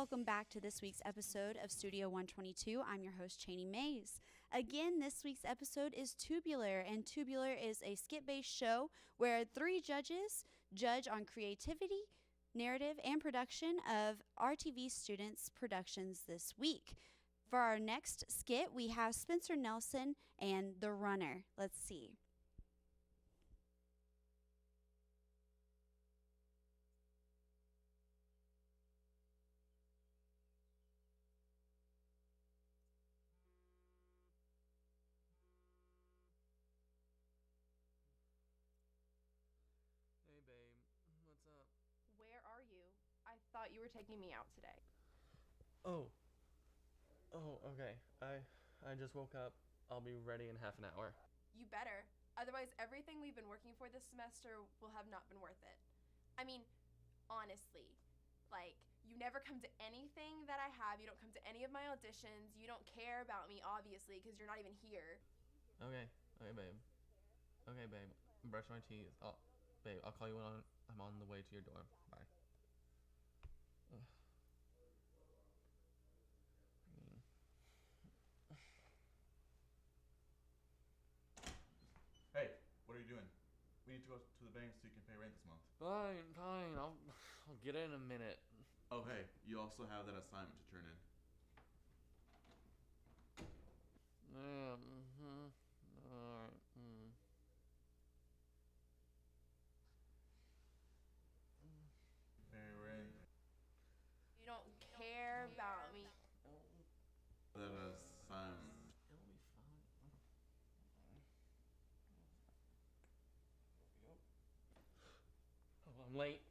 welcome back to this week's episode of Studio 122. I'm your host, Cheney Mays. Again, this week's episode is Tubular, and Tubular is a skit-based show where 3 judges judge on creativity, narrative, and production of RTV students' productions this week. For our next skit, we have Spencer Nelson and The Runner. Let's see. Hey babe, what's up? Where are you? I thought you were taking me out today. Oh, okay. I just woke up. I'll be ready in half an hour. You better. Otherwise, everything we've been working for this semester will have not been worth it. I mean, honestly, you never come to anything that I have. You don't come to any of my auditions. You don't care about me, obviously, because you're not even here. Okay, babe. I'm brushing my teeth. Babe, I'll call you when I'm on the way to your door. Bye. Ugh. Hey, what are you doing? We need to go to the bank so you can pay rent this month. Fine. I'll get it in a minute. Oh, hey, you also have that assignment to turn in. Yeah, Alright, Pay rent. You don't care about me. That assignment. It'll be fine. Oh, I'm late.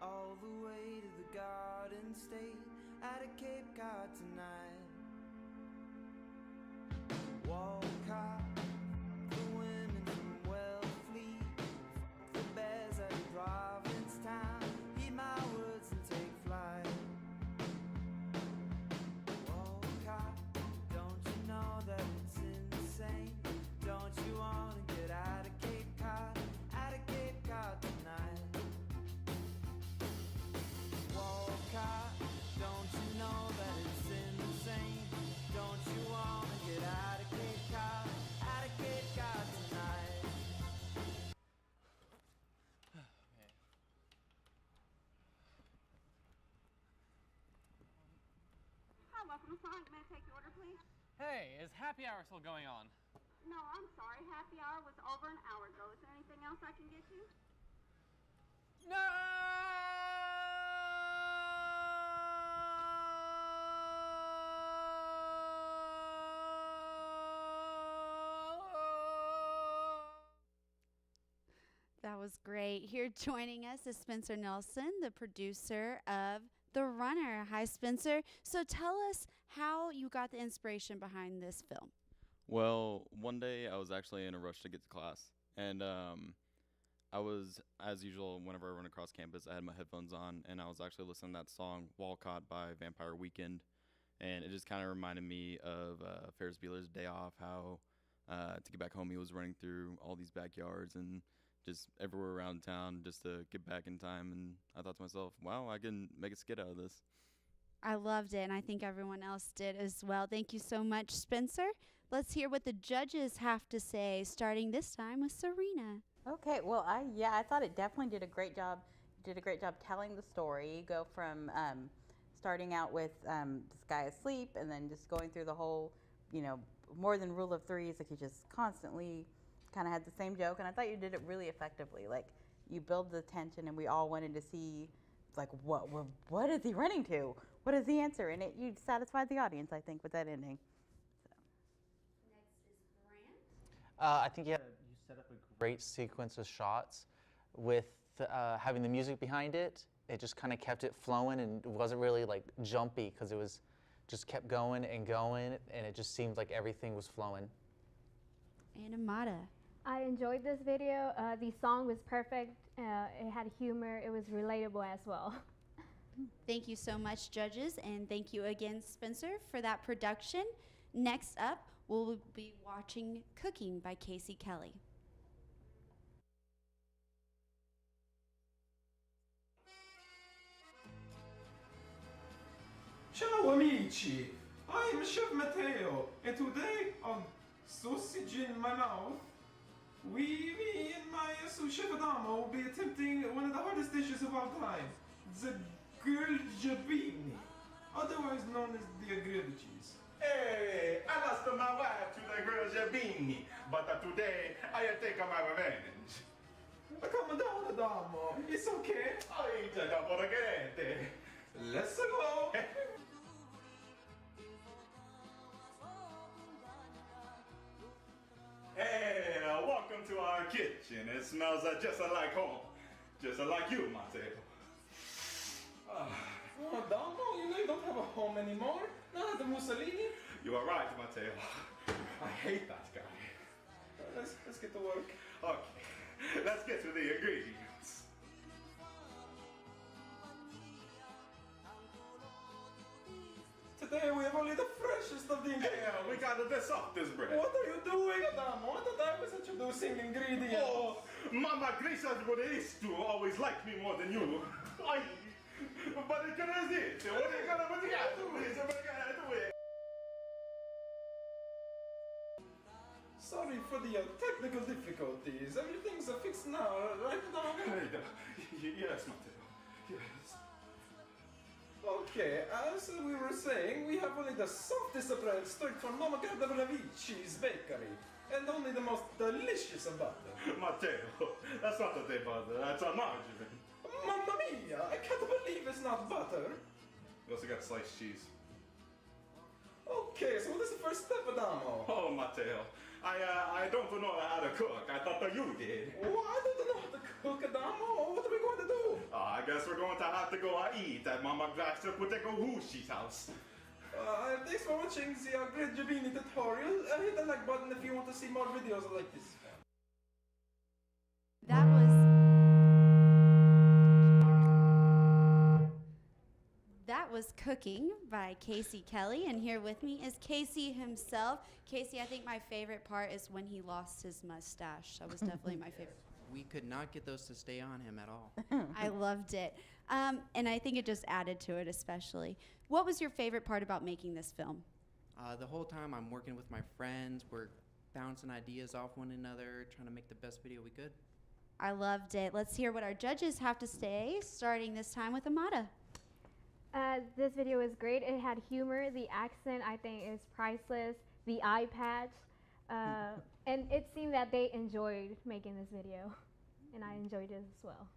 All the way to the Garden State, out of Cape Cod tonight. Walcott, the women from Wellfleet, fuck the bears out of Provincetown, heed my words and take flight. Walcott, don't you know that it's insane? Don't you wanna get out of Cape Cod tonight? Walcott, don't you know that it's insane? Don't you wanna get out of Cape Cod tonight? Hi, welcome to Sonic. May I take your order, please? Hey, is happy hour still going on? No, I'm sorry. Happy hour was over an hour ago. Is there anything else I can get you? No! That was great. Here joining us is Spencer Nelson, the producer of The Runner. Hi, Spencer. So tell us how you got the inspiration behind this film. Well, one day I was actually in a rush to get to class, and I was, as usual, whenever I run across campus, I had my headphones on, and I was actually listening to that song, Walcott by Vampire Weekend, and it just kind of reminded me of Ferris Bueller's Day Off, how to get back home he was running through all these backyards and just everywhere around town just to get back in time, and I thought to myself, wow, I can make a skit out of this. I loved it, and I think everyone else did as well. Thank you so much, Spencer. Let's hear what the judges have to say, starting this time with Serena. Okay, well, I thought it definitely did a great job did a great job telling the story. You go from starting out with this guy asleep and then just going through the whole, more than rule of threes. Like you just constantly kind of had the same joke. And I thought you did it really effectively. Like you build the tension and we all wanted to see like, what is he running to? What is the answer? And you satisfied the audience, I think, with that ending. Next is Brant. I think you set up a great sequence of shots with having the music behind it. It just kind of kept it flowing and it wasn't really like jumpy because it was just kept going and going and it just seemed like everything was flowing. And Amada. I enjoyed this video. The song was perfect. It had humor. It was relatable as well. Thank you so much, judges, and thank you again, Spencer, for that production. Next up, we'll be watching Cooking by Casey Kelly. Ciao amici, I'm Chef Matteo, and today on Sausage in My Mouth, me and my sous chef Adamo will be attempting one of the hardest dishes of all time, the grilled jabini, otherwise known as the grilled cheese. Hey, I lost my wife to the grilled jabini, but today I take my revenge. Calm down, Adamo, it's okay. I take up for the gente. Let's go. Hey, welcome to our kitchen. It smells just like home. Just like you, Matteo. Oh, Adamo, you don't have a home anymore. Not the Mussolini. You are right, Matteo. I hate that guy. Let's get to work. Okay, let's get to the ingredients. Today we have only the freshest of the ingredients. Yeah, we got the softest bread. What are you doing, Adamo? I thought I was introducing ingredients. Oh, Mama Grisa Goristu always liked me more than you. But it can resist. What are you gonna do? Sorry for the technical difficulties. Everything's fixed now, right, Adamo? Yes, Matteo. Yes. Okay, as we were saying, we have only the softest of bread straight from Mama Gardavicci's bakery, and only the most delicious of butter. Matteo, that's not a butter, that's a margarine. Mamma mia, I can't believe it's not butter. We also got sliced cheese. Okay, so what is the first step, Adamo? Oh, Matteo, I don't know how to cook. I thought that you did. Oh, I don't know how to cook, Adamo. What are we going to do? I guess we're going to have to go eat at Mama Glaxter Putekohushi's house. Thanks for watching the Great Jabini tutorial. Hit the like button if you want to see more videos like this. That was Cooking by Casey Kelly, and here with me is Casey himself. Casey, I think my favorite part is when he lost his mustache. That was definitely my favorite. We could not get those to stay on him at all. I loved it. And I think it just added to it especially. What was your favorite part about making this film? The whole time I'm working with my friends, we're bouncing ideas off one another, trying to make the best video we could. I loved it. Let's hear what our judges have to say, starting this time with Amada. This video was great. It had humor. The accent, I think, is priceless. The eye patch. And it seemed that they enjoyed making this video. And I enjoyed it as well.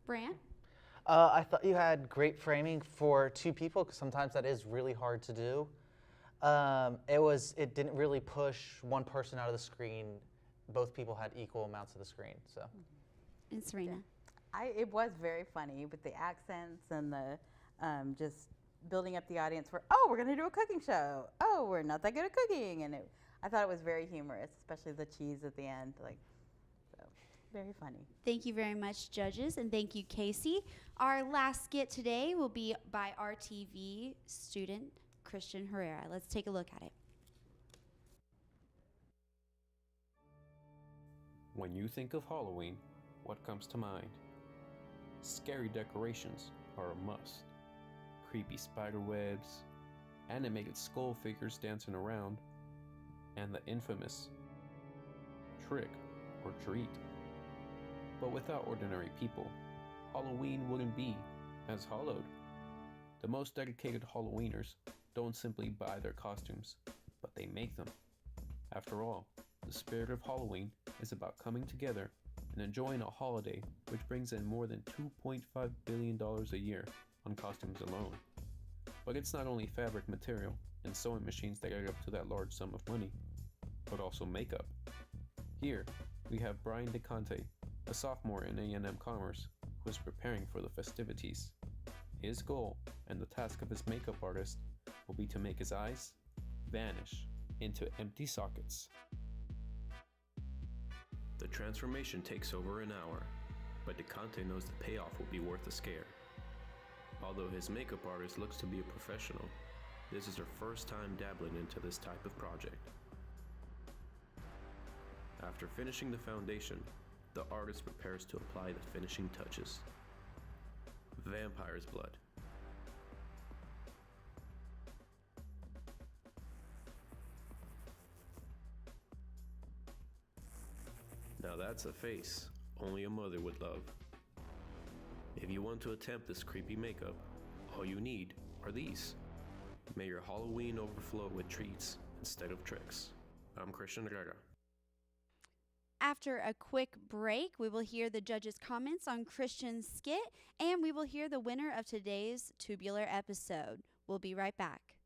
Brant? I thought you had great framing for two people, because sometimes that is really hard to do. It didn't really push one person out of the screen. Both people had equal amounts of the screen. So. And Serena? It was very funny with the accents and the just building up the audience for, oh, we're going to do a cooking show. Oh, we're not that good at cooking. And I thought it was very humorous, especially the cheese at the end. So very funny. Thank you very much, judges, and thank you, Casey. Our last skit today will be by RTV student Cristhian Herrera. Let's take a look at it. When you think of Halloween, what comes to mind? Scary decorations are a must. Creepy spider webs, animated skull figures dancing around, and the infamous trick or treat. But without ordinary people, Halloween wouldn't be as hollowed. The most dedicated Halloweeners don't simply buy their costumes, but they make them. After all, the spirit of Halloween is about coming together and enjoying a holiday which brings in more than $2.5 billion a year on costumes alone. But it's not only fabric material and sewing machines that add up to that large sum of money, but also makeup. Here, we have Brian DeConte, a sophomore in A&M Commerce, who is preparing for the festivities. His goal and the task of his makeup artist will be to make his eyes vanish into empty sockets. The transformation takes over an hour, but DeConte knows the payoff will be worth the scare. Although his makeup artist looks to be a professional, this is her first time dabbling into this type of project. After finishing the foundation, the artist prepares to apply the finishing touches. Vampire's blood. Now that's a face only a mother would love. If you want to attempt this creepy makeup, all you need are these. May your Halloween overflow with treats instead of tricks. I'm Cristhian Herrera. After a quick break, we will hear the judges' comments on Christian's skit, and we will hear the winner of today's Tubular episode. We'll be right back.